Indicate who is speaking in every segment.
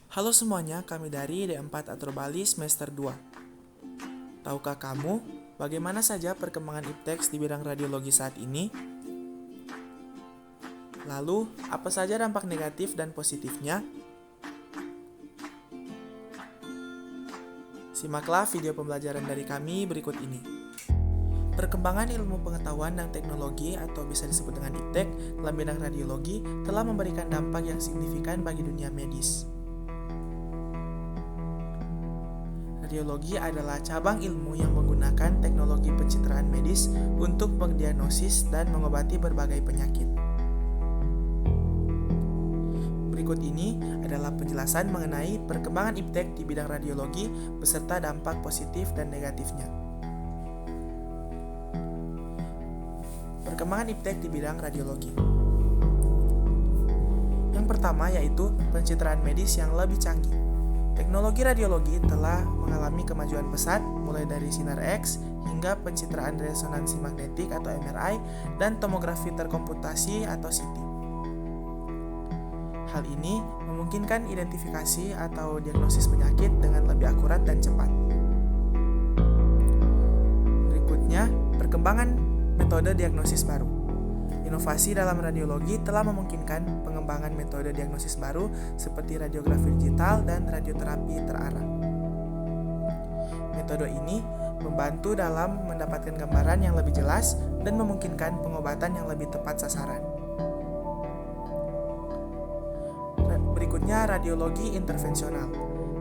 Speaker 1: Halo semuanya, kami dari D4 Atro Bali semester 2. Tahukah kamu bagaimana saja perkembangan IPTEX di bidang radiologi saat ini? Lalu, apa saja dampak negatif dan positifnya? Simaklah video pembelajaran dari kami berikut ini. Perkembangan ilmu pengetahuan dan teknologi atau bisa disebut dengan IPTEK dalam bidang radiologi telah memberikan dampak yang signifikan bagi dunia medis. Radiologi adalah cabang ilmu yang menggunakan teknologi pencitraan medis untuk mendiagnosis dan mengobati berbagai penyakit. Berikut ini adalah penjelasan mengenai perkembangan IPTEK di bidang radiologi beserta dampak positif dan negatifnya. Perkembangan IPTEK di bidang radiologi. Yang pertama yaitu pencitraan medis yang lebih canggih. Teknologi radiologi telah mengalami kemajuan pesat mulai dari sinar X hingga pencitraan resonansi magnetik atau MRI dan tomografi terkomputasi atau CT. Hal ini memungkinkan identifikasi atau diagnosis penyakit dengan lebih akurat dan cepat. Berikutnya, perkembangan metode diagnosis baru. Inovasi dalam radiologi telah memungkinkan pengembangan metode diagnosis baru seperti radiografi digital dan radioterapi terarah. Metode ini membantu dalam mendapatkan gambaran yang lebih jelas dan memungkinkan pengobatan yang lebih tepat sasaran. Berikutnya, radiologi intervensional.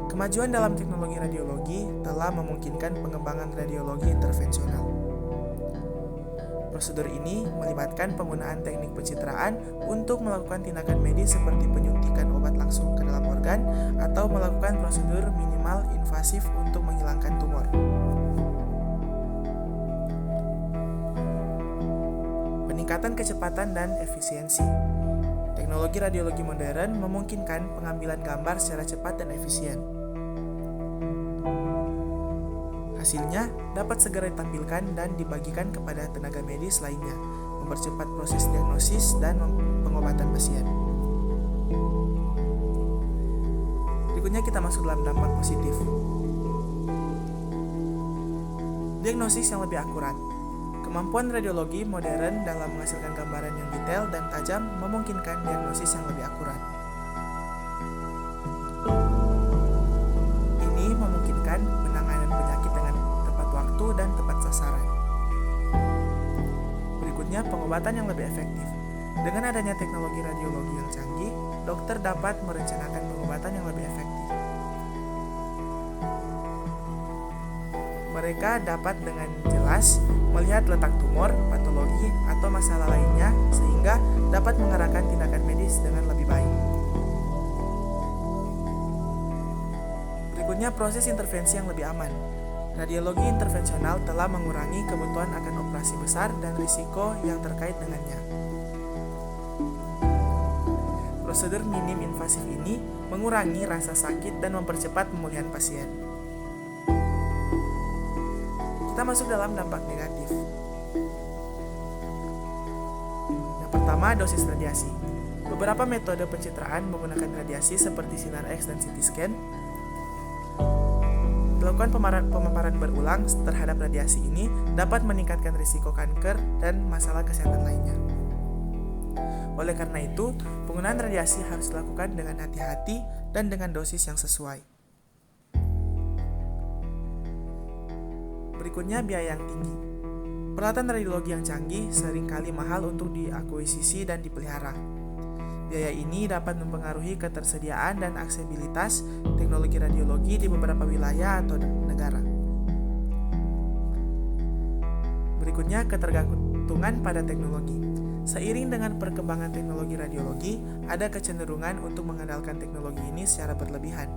Speaker 1: Kemajuan dalam teknologi radiologi telah memungkinkan pengembangan radiologi intervensional. Prosedur ini melibatkan penggunaan teknik pencitraan untuk melakukan tindakan medis seperti penyuntikan obat langsung ke dalam organ atau melakukan prosedur minimal invasif untuk menghilangkan tumor. Peningkatan kecepatan dan efisiensi. Teknologi radiologi modern memungkinkan pengambilan gambar secara cepat dan efisien. Hasilnya dapat segera ditampilkan dan dibagikan kepada tenaga medis lainnya, mempercepat proses diagnosis dan pengobatan pasien. Berikutnya kita masuk dalam dampak positif. Diagnosis yang lebih akurat. Kemampuan radiologi modern dalam menghasilkan gambaran yang detail dan tajam memungkinkan diagnosis yang lebih akurat. Ini memungkinkan penanganan penyakit dengan tepat waktu dan tepat sasaran. Berikutnya, pengobatan yang lebih efektif. Dengan adanya teknologi radiologi yang canggih, dokter dapat merencanakan pengobatan yang lebih efektif. Mereka dapat dengan jelas melihat letak tumor, patologi, atau masalah lainnya sehingga dapat mengarahkan tindakan medis dengan lebih baik. Berikutnya, proses intervensi yang lebih aman. Radiologi intervensional telah mengurangi kebutuhan akan operasi besar dan risiko yang terkait dengannya. Prosedur minim invasif ini mengurangi rasa sakit dan mempercepat pemulihan pasien. Kita masuk dalam dampak negatif. Yang pertama, dosis radiasi. Beberapa metode pencitraan menggunakan radiasi seperti sinar X dan CT scan. Melakukan pemaparan berulang terhadap radiasi ini dapat meningkatkan risiko kanker dan masalah kesehatan lainnya. Oleh karena itu, penggunaan radiasi harus dilakukan dengan hati-hati dan dengan dosis yang sesuai. Berikutnya, biaya yang tinggi. Peralatan radiologi yang canggih seringkali mahal untuk diakuisisi dan dipelihara. Biaya ini dapat mempengaruhi ketersediaan dan aksesibilitas teknologi radiologi di beberapa wilayah atau negara. Berikutnya, ketergantungan pada teknologi. Seiring dengan perkembangan teknologi radiologi, ada kecenderungan untuk mengandalkan teknologi ini secara berlebihan.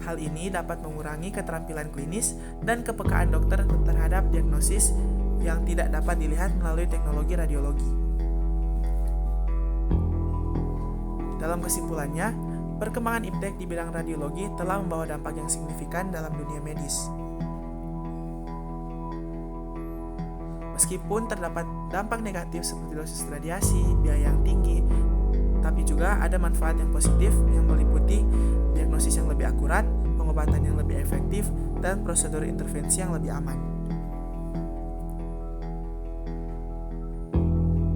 Speaker 1: Hal ini dapat mengurangi keterampilan klinis dan kepekaan dokter terhadap diagnosis yang tidak dapat dilihat melalui teknologi radiologi. Dalam kesimpulannya, perkembangan IPTEK di bidang radiologi telah membawa dampak yang signifikan dalam dunia medis. Meskipun terdapat dampak negatif seperti dosis radiasi, biaya yang tinggi, Tapi juga ada manfaat yang positif yang meliputi diagnosis yang lebih akurat, pengobatan yang lebih efektif, dan prosedur intervensi yang lebih aman.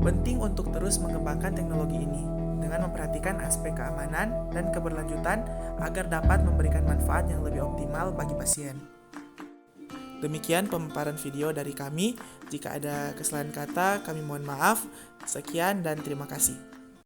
Speaker 1: Penting untuk terus mengembangkan teknologi ini dengan memperhatikan aspek keamanan dan keberlanjutan agar dapat memberikan manfaat yang lebih optimal bagi pasien. Demikian pemaparan video dari kami. Jika ada kesalahan kata, kami mohon maaf. Sekian dan terima kasih.